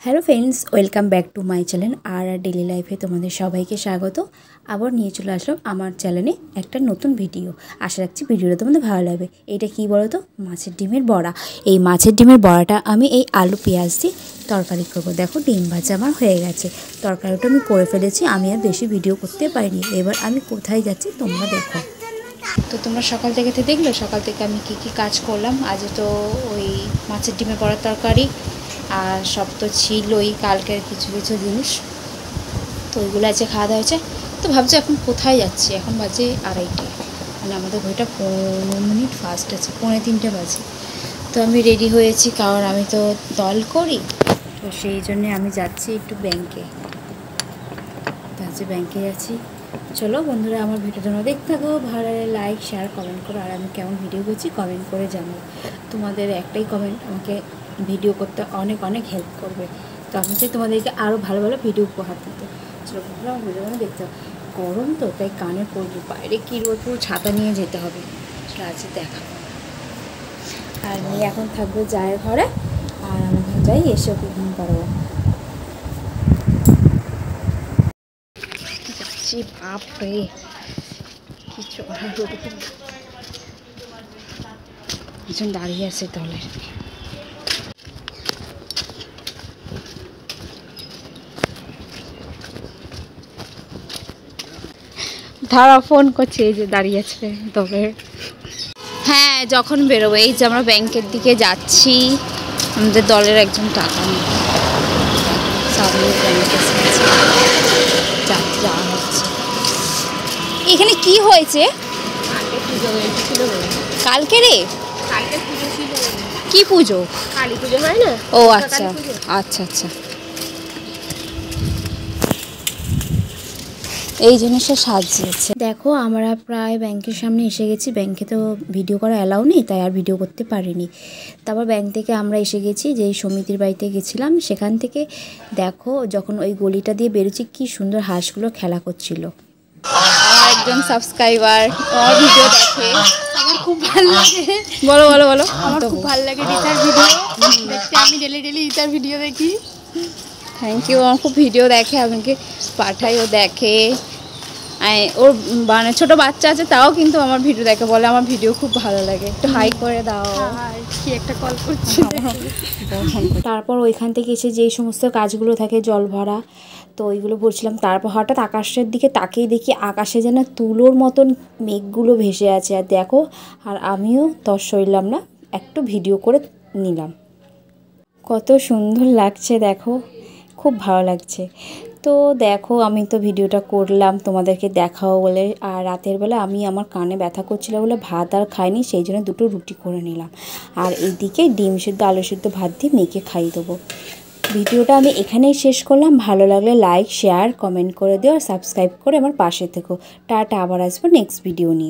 Hello friends, welcome back to my channel আর daily লাইফে তোমাদের সবাইকে স্বাগত। আবার নিয়ে চলে আসলাম আমার চ্যানেলে একটা নতুন ভিডিও। আশা রাখছি ভিডিওটা তোমাদের ভালো লাগবে। এটা কি বলো তো, মাছের ডিমের বড়া। এই মাছের ডিমের বড়াটা আমি এই আলু পেঁয়াজ দিয়ে তরকারি করবো। দেখো ডিম ভাজা আমার হয়ে গেছে, তরকারিটা আমি করে ফেলেছি। আমি আর বেশি ভিডিও করতে পারিনি। এবার আমি কোথায় যাচ্ছি তোমরা দেখো। তো তোমরা সকাল থেকে দেখলো সকাল থেকে আমি কি কাজ করলাম। আজ তো ওই মাছের ডিমের বড়ার তরকারি আর সব তো ছিলই কালকের কিছু কিছু জিনিস, তো ওইগুলো আজকে খাওয়া দাওয়া হয়েছে। তো ভাবছি এখন কোথায় যাচ্ছি, এখন বাজে 2:30, মানে আমাদের ঘড়িটা 15 মিনিট ফাস্ট আছে, 2:45 বাজে। তো আমি রেডি হয়েছি, কারণ আমি তো দল করি, তো সেই জন্যে আমি যাচ্ছি একটু ব্যাংকে। তো আজকে ব্যাংকে যাচ্ছি। চলো বন্ধুরা, আমার ভিডিও তোমরা দেখতে থাকো, ভালো লাইক শেয়ার কমেন্ট করো। আর আমি কেমন ভিডিও করছি কমেন্ট করে জানাও। তোমাদের একটাই কমেন্ট আমাকে ভিডিও করতে অনেক অনেক হেল্প করবে। তো আমি চাই তোমাদেরকে আরও ভালো ভালো ভিডিও উপহার দিতে। চলো বন্ধুরা, আমার ভিডিও দেখতে হবে। গরম তো তাই কানে পড়বো, বাইরে কী রোদ, পুরো ছাতা নিয়ে যেতে হবে। আজকে দেখাবো। আর আমি এখন থাকবো জায়ের ঘরে, আর আমি যাই এসে ওকে ঘুম পাড়াবো। বাপরে কিছু একজন দাঁড়িয়ে আছে দলের। ধারা ফোন করছে, এই যে দাঁড়িয়ে আছে দলের। হ্যাঁ, যখন বেরোবো। এই যে আমরা ব্যাংকের দিকে যাচ্ছি, আমাদের দলের একজন টাকা নেই, সামনে ব্যাংকে যাওয়া হচ্ছে। এখানে কি হয়েছে? কালকে রে কি পুজো? কালী পুজো হয় না? ও আচ্ছা আচ্ছা আচ্ছা, এই জিনিসটা সাজিয়েছে। দেখো আমরা প্রায় ব্যাংকের সামনে এসে গেছি। ব্যাংকে তো ভিডিও করা অ্যালাউ নেই, তাই আর ভিডিও করতে পারিনি। তারপর ব্যাংক থেকে আমরা এসে গেছি, যেই সমিতির বাড়িতে গেছিলাম সেখান থেকে। দেখো যখন ওই গলিটা দিয়ে বেরোচ্ছি, কি সুন্দর হাঁসগুলো খেলা করছিল। আমার একজন সাবস্ক্রাইবার আমার ভিডিও দেখে, আমার খুব ভালো লাগে। বলো বলো বলো। আমার খুব ভালো লাগে রিতার ভিডিও দেখতে, আমি ডেলি রিতার ভিডিও দেখি। Thank you. আমার খুব ভিডিও দেখে, আমাকে পাঠাই, ও দেখে। ওর মানে ছোটো বাচ্চা আছে, তাও কিন্তু আমার ভিডিও দেখে, বলে আমার ভিডিও খুব ভালো লাগে, একটু হাই করে দাও। কি একটা কল করছি। তারপর ওইখান থেকে এসে যেই সমস্ত কাজগুলো থাকে, জল ভরা, তো ওইগুলো ভরছিলাম। তারপর হঠাৎ আকাশের দিকে তাকিয়ে দেখি আকাশে যেন তুলোর মতন মেঘগুলো ভেসে আছে। আর দেখো, আর আমিও তর সইলাম না, একটু ভিডিও করে নিলাম। কত সুন্দর লাগছে দেখো, খুব ভালো লাগছে। তো দেখো আমি তো ভিডিওটা করলাম তোমাদেরকে দেখাও বলে। আর রাতের বেলা আমি আমার কানে ব্যথা করছিল বলে ভাত আর খাইনি, সেই জন্য 2টো রুটি করে নিলাম। আর এইদিকে ডিম সিদ্ধ আলু সিদ্ধ ভাত দিয়ে মেয়েকে খাইয়ে দেবো। ভিডিওটা আমি এখানেই শেষ করলাম। ভালো লাগলে লাইক শেয়ার কমেন্ট করে দিও, আর সাবস্ক্রাইব করে আমার পাশে থেকো। টাটা, আবার আসবো নেক্সট ভিডিও নিয়ে।